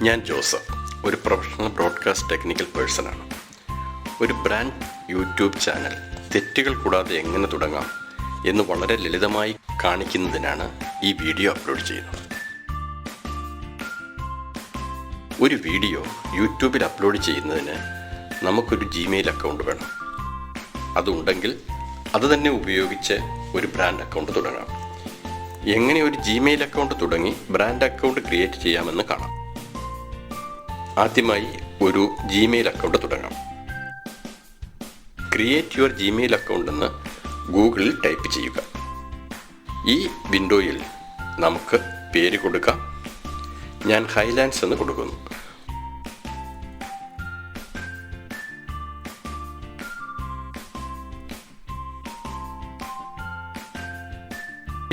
ഞാൻ ജോസഫ്, ഒരു professional broadcast technical പേഴ്സണാണ്. ഒരു ബ്രാൻഡ് യൂട്യൂബ് ചാനൽ തെറ്റുകൾ കൂടാതെ എങ്ങനെ തുടങ്ങാം എന്ന് വളരെ ലളിതമായി കാണിക്കുന്നതിനാണ് ഈ വീഡിയോ അപ്ലോഡ് ചെയ്യുന്നത്. ഒരു വീഡിയോ യൂട്യൂബിൽ അപ്ലോഡ് ചെയ്യുന്നതിന് നമുക്കൊരു ജിമെയിൽ അക്കൗണ്ട് വേണം. അതുണ്ടെങ്കിൽ അത് തന്നെ ഉപയോഗിച്ച് ഒരു ബ്രാൻഡ് അക്കൗണ്ട് തുടങ്ങാം. എങ്ങനെ ഒരു ജിമെയിൽ അക്കൗണ്ട് തുടങ്ങി ബ്രാൻഡ് അക്കൗണ്ട് ക്രിയേറ്റ് ചെയ്യാമെന്ന് കാണാം. ആദ്യമായി ഒരു ജിമെയിൽ അക്കൗണ്ട് തുടങ്ങാം. ക്രിയേറ്റ് യുവർ ജിമെയിൽ അക്കൗണ്ട് എന്ന് ഗൂഗിളിൽ ടൈപ്പ് ചെയ്യുക. ഈ വിൻഡോയിൽ നമുക്ക് പേര് കൊടുക്കാം. ഞാൻ ഹൈലാൻഡ്സ് എന്ന് കൊടുക്കുന്നു.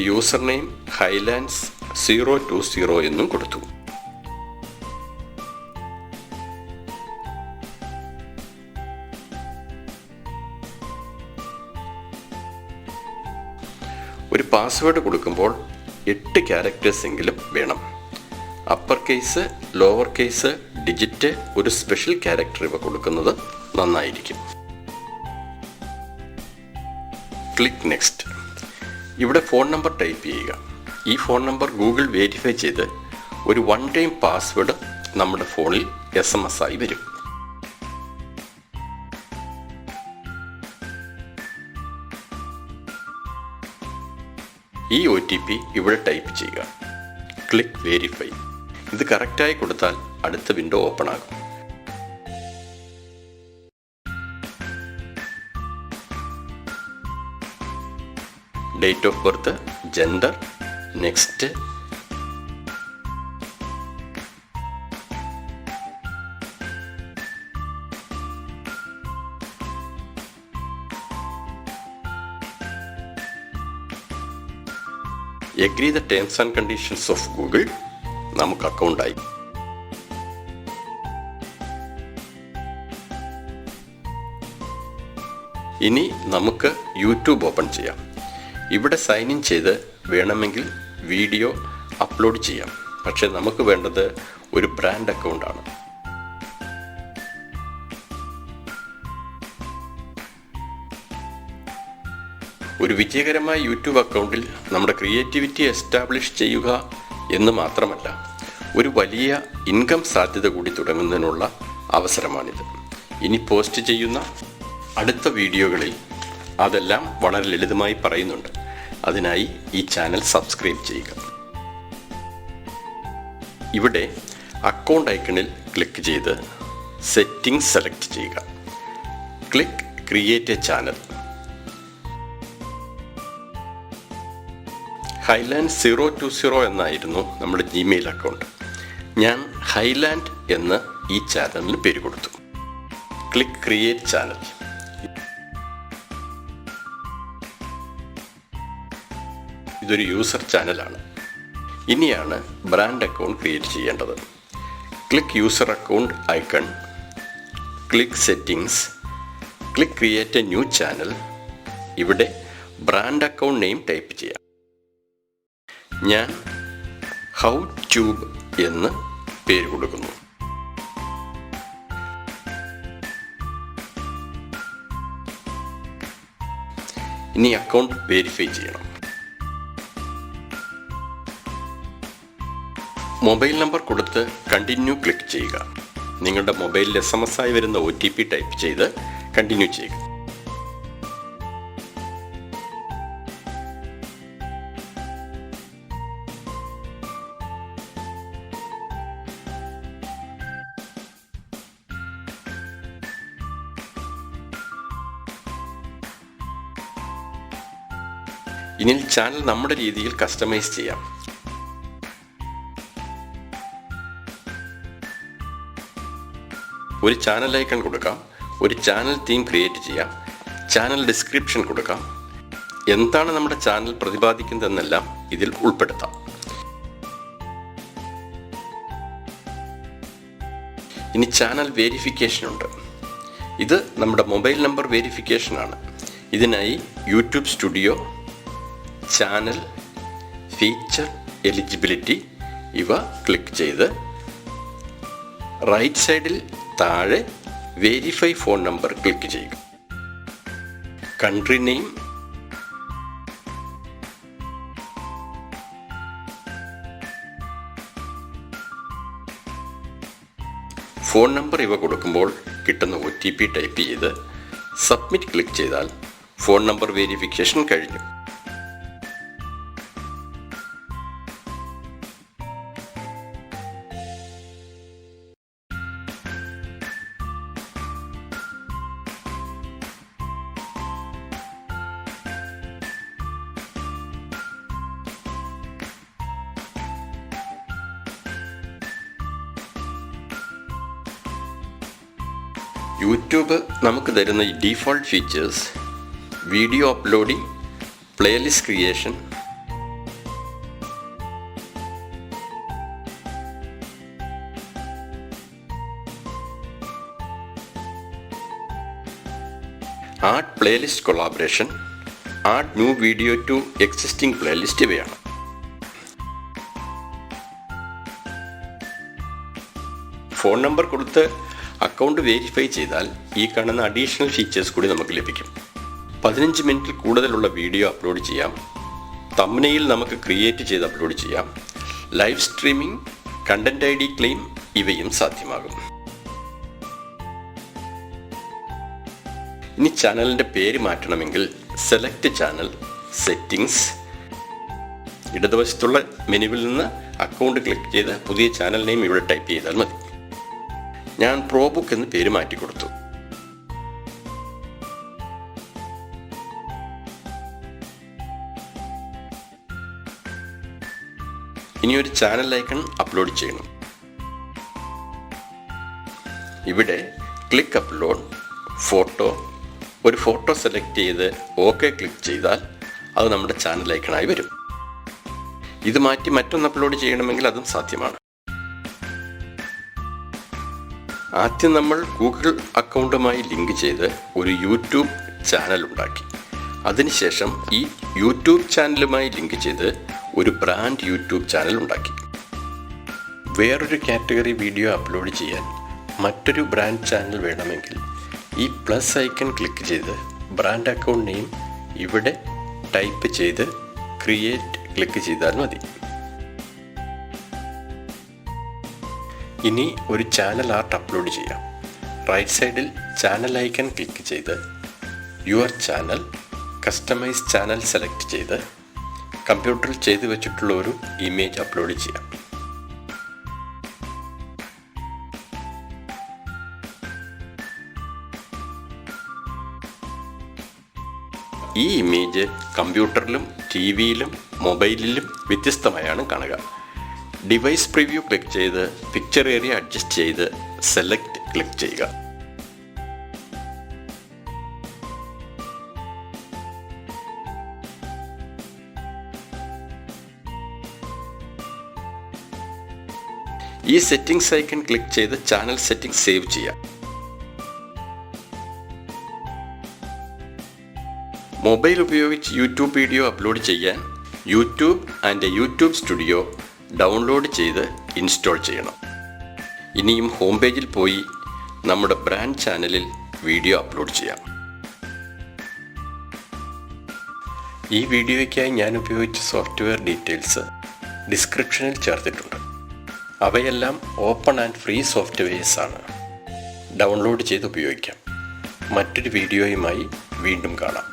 യൂസർ നെയിം ഹൈലാൻഡ്സ് 020 എന്നും കൊടുത്തു. ഒരു പാസ്വേഡ് കൊടുക്കുമ്പോൾ 8 ക്യാരക്ടേഴ്സ് എങ്കിലും വേണം. Upper case, lower case, digit, ഒരു സ്പെഷ്യൽ ക്യാരക്ടർ ഇവ കൊടുക്കുന്നത് നന്നായിരിക്കും. Click next. ഇവിടെ ഫോൺ നമ്പർ ടൈപ്പ് ചെയ്യുക. ഈ ഫോൺ നമ്പർ ഗൂഗിൾ വെരിഫൈ ചെയ്ത് ഒരു 1 ടൈം പാസ്വേഡ് നമ്മുടെ ഫോണിൽ SMS ആയി വരും. ഈ OTP ഇവിടെ ടൈപ്പ് ചെയ്യുക. Click verify. ഇത് കറക്റ്റായി കൊടുത്താൽ അടുത്ത വിൻഡോ ഓപ്പൺ ആകും. Date of birth, gender, next. Agree the terms and conditions of Google. നമുക്ക് അക്കൗണ്ടായി. ഇനി നമുക്ക് യൂട്യൂബ് ഓപ്പൺ ചെയ്യാം. ഇവിടെ സൈൻ ഇൻ ചെയ്ത് വേണമെങ്കിൽ വീഡിയോ അപ്ലോഡ് ചെയ്യാം. പക്ഷെ നമുക്ക് വേണ്ടത് ഒരു ബ്രാൻഡ് അക്കൗണ്ടാണ്. ഒരു വിജയകരമായ യൂട്യൂബ് അക്കൗണ്ടിൽ നമ്മുടെ ക്രിയേറ്റിവിറ്റി എസ്റ്റാബ്ലിഷ് ചെയ്യുക എന്ന് മാത്രമല്ല, ഒരു വലിയ ഇൻകം സാധ്യത കൂടി തുടങ്ങുന്നതിനുള്ള അവസരമാണിത്. ഇനി പോസ്റ്റ് ചെയ്യുന്ന അടുത്ത വീഡിയോകളിൽ അതെല്ലാം വളരെ ലളിതമായി പറയുന്നുണ്ട്. അതിനായി ഈ ചാനൽ സബ്സ്ക്രൈബ് ചെയ്യുക. ഇവിടെ അക്കൗണ്ട് ഐക്കണിൽ ക്ലിക്ക് ചെയ്ത് സെറ്റിംഗ്സ് സെലക്ട് ചെയ്യുക. Click create A channel. Highland 020 എന്നായിരുന്നു നമ്മുടെ ജിമെയിൽ അക്കൗണ്ട്. ഞാൻ ഹൈലാൻഡ് എന്ന് ഈ ചാനലിന് പേര് കൊടുത്തു. Click create channel. ഇതൊരു യൂസർ ചാനലാണ്. ഇനിയാണ് ബ്രാൻഡ് അക്കൗണ്ട് ക്രിയേറ്റ് ചെയ്യേണ്ടത്. Click user account icon. Click settings. Click create A new channel. ഇവിടെ ബ്രാൻഡ് അക്കൗണ്ട് നെയിം ടൈപ്പ് ചെയ്യാം. ഞാൻ ഹൗ ട്യൂബ് എന്ന് പേര് കൊടുക്കുന്നു. ഇനി അക്കൗണ്ട് വെരിഫൈ ചെയ്യണം. മൊബൈൽ നമ്പർ കൊടുത്ത് കണ്ടിന്യൂ ക്ലിക്ക് ചെയ്യുക. നിങ്ങളുടെ മൊബൈലിൽ SMS ആയി വരുന്ന OTP ടൈപ്പ് ചെയ്ത് കണ്ടിന്യൂ ചെയ്യുക. ഇനി ചാനൽ നമ്മുടെ രീതിയിൽ കസ്റ്റമൈസ് ചെയ്യാം. ഒരു ചാനൽ ഐക്കൺ കൊടുക്കാം. ഒരു ചാനൽ തീം ക്രിയേറ്റ് ചെയ്യാം. ചാനൽ ഡിസ്ക്രിപ്ഷൻ കൊടുക്കാം. എന്താണ് നമ്മുടെ ചാനൽ പ്രതിപാദിക്കുന്നതെന്നെല്ലാം ഇതിൽ ഉൾപ്പെടുത്താം. ഇനി ചാനൽ വെരിഫിക്കേഷൻ ഉണ്ട്. ഇത് നമ്മുടെ മൊബൈൽ നമ്പർ വെരിഫിക്കേഷനാണ്. ഇതിനായി YouTube studio, channel, feature, eligibility ഇവ ക്ലിക്ക് ചെയ്ത് റൈറ്റ് സൈഡിൽ താഴെ വെരിഫൈ ഫോൺ നമ്പർ ക്ലിക്ക് ചെയ്യുക. കൺട്രി നെയിം, ഫോൺ നമ്പർ ഇവ കൊടുക്കുമ്പോൾ കിട്ടുന്ന OTP ടൈപ്പ് ചെയ്ത് സബ്മിറ്റ് ക്ലിക്ക് ചെയ്താൽ ഫോൺ നമ്പർ വെരിഫിക്കേഷൻ കഴിഞ്ഞു. യൂട്യൂബ് നമുക്ക് തരുന്ന default features video uploading, playlist creation, add playlist collaboration, add new video to existing playlist ഇവയാണ്. ഫോൺ നമ്പർ കൊടുത്ത് അക്കൗണ്ട് വെരിഫൈ ചെയ്താൽ ഈ കാണുന്ന അഡീഷണൽ ഫീച്ചേഴ്സ് കൂടി നമുക്ക് ലഭിക്കും. 15 മിനിറ്റിൽ കൂടുതലുള്ള വീഡിയോ അപ്ലോഡ് ചെയ്യാം, തംബ്നെയിൽ നമുക്ക് ക്രിയേറ്റ് ചെയ്ത് അപ്ലോഡ് ചെയ്യാം, live streaming, content ID claim ഇവയും സാധ്യമാകും. ഇനി ചാനലിൻ്റെ പേര് മാറ്റണമെങ്കിൽ സെലക്ട് ചാനൽ, സെറ്റിംഗ്സ്, ഇടതുവശത്തുള്ള മെനുവിൽ നിന്ന് അക്കൗണ്ട് ക്ലിക്ക് ചെയ്ത് പുതിയ ചാനൽ നെയിം ഇവിടെ ടൈപ്പ് ചെയ്താൽ മതി. ഞാൻ പ്രോബുക്ക് എന്ന് പേര് മാറ്റിക്കൊടുത്തു. ഇനി ഒരു ചാനൽ ഐക്കൺ അപ്ലോഡ് ചെയ്യണം. ഇവിടെ ക്ലിക്ക് അപ്ലോഡ് ഫോട്ടോ, ഒരു ഫോട്ടോ സെലക്ട് ചെയ്ത് OK ക്ലിക്ക് ചെയ്താൽ അത് നമ്മുടെ ചാനൽ ഐക്കണായി വരും. ഇത് മാറ്റി മറ്റൊന്ന് അപ്ലോഡ് ചെയ്യണമെങ്കിൽ അതും സാധ്യമാണ്. ആദ്യം നമ്മൾ ഗൂഗിൾ അക്കൗണ്ടുമായി ലിങ്ക് ചെയ്ത് ഒരു യൂട്യൂബ് ചാനൽ ഉണ്ടാക്കി. അതിനുശേഷം ഈ യൂട്യൂബ് ചാനലുമായി ലിങ്ക് ചെയ്ത് ഒരു ബ്രാൻഡ് യൂട്യൂബ് ചാനൽ ഉണ്ടാക്കി. വേറൊരു കാറ്റഗറി വീഡിയോ അപ്ലോഡ് ചെയ്യാൻ മറ്റൊരു ബ്രാൻഡ് ചാനൽ വേണമെങ്കിൽ ഈ പ്ലസ് ഐക്കൺ ക്ലിക്ക് ചെയ്ത് ബ്രാൻഡ് അക്കൗണ്ട് നെയിം ഇവിടെ ടൈപ്പ് ചെയ്ത് ക്രിയേറ്റ് ക്ലിക്ക് ചെയ്താൽ മതി. ഇനി ഒരു ചാനൽ ആർട്ട് അപ്ലോഡ് ചെയ്യാം. റൈറ്റ് സൈഡിൽ ചാനൽ ഐക്കൺ ക്ലിക്ക് ചെയ്ത് your channel, customise channel select ചെയ്ത് കമ്പ്യൂട്ടറിൽ ചെയ്തു വെച്ചിട്ടുള്ള ഒരു ഇമേജ് അപ്ലോഡ് ചെയ്യാം. ഈ ഇമേജ് കമ്പ്യൂട്ടറിലും TV-യിലും മൊബൈലിലും വ്യത്യസ്തമായാണ് കാണുക. ഡിവൈസ് പ്രിവ്യൂ ക്ലിക്ക് ചെയ്ത് പിക്ചർ ഏരിയ അഡ്ജസ്റ്റ് ചെയ്ത് സെലക്ട് ക്ലിക്ക് ചെയ്യുക. ഈ സെറ്റിംഗ്സ് ഐക്കൺ ക്ലിക്ക് ചെയ്ത് ചാനൽ സെറ്റിംഗ്സ് സേവ് ചെയ്യാം. മൊബൈൽ ഉപയോഗിച്ച് യൂട്യൂബ് വീഡിയോ അപ്ലോഡ് ചെയ്യാൻ YouTube and YouTube studio download ചെയ്ത് ഇൻസ്റ്റാൾ ചെയ്യണം. ഇനിയും ഹോം പേജിൽ പോയി നമ്മുടെ ബ്രാൻഡ് ചാനലിൽ വീഡിയോ അപ്ലോഡ് ചെയ്യാം. ഈ വീഡിയോയ്ക്കായി ഞാൻ ഉപയോഗിച്ച സോഫ്റ്റ്വെയർ ഡീറ്റെയിൽസ് ഡിസ്ക്രിപ്ഷനിൽ ചേർത്തിട്ടുണ്ട്. അവയെല്ലാം ഓപ്പൺ ആൻഡ് ഫ്രീ സോഫ്റ്റ്വെയർസ് ആണ്. ഡൗൺലോഡ് ചെയ്ത് ഉപയോഗിക്കാം. മറ്റൊരു വീഡിയോയുമായി വീണ്ടും കാണാം.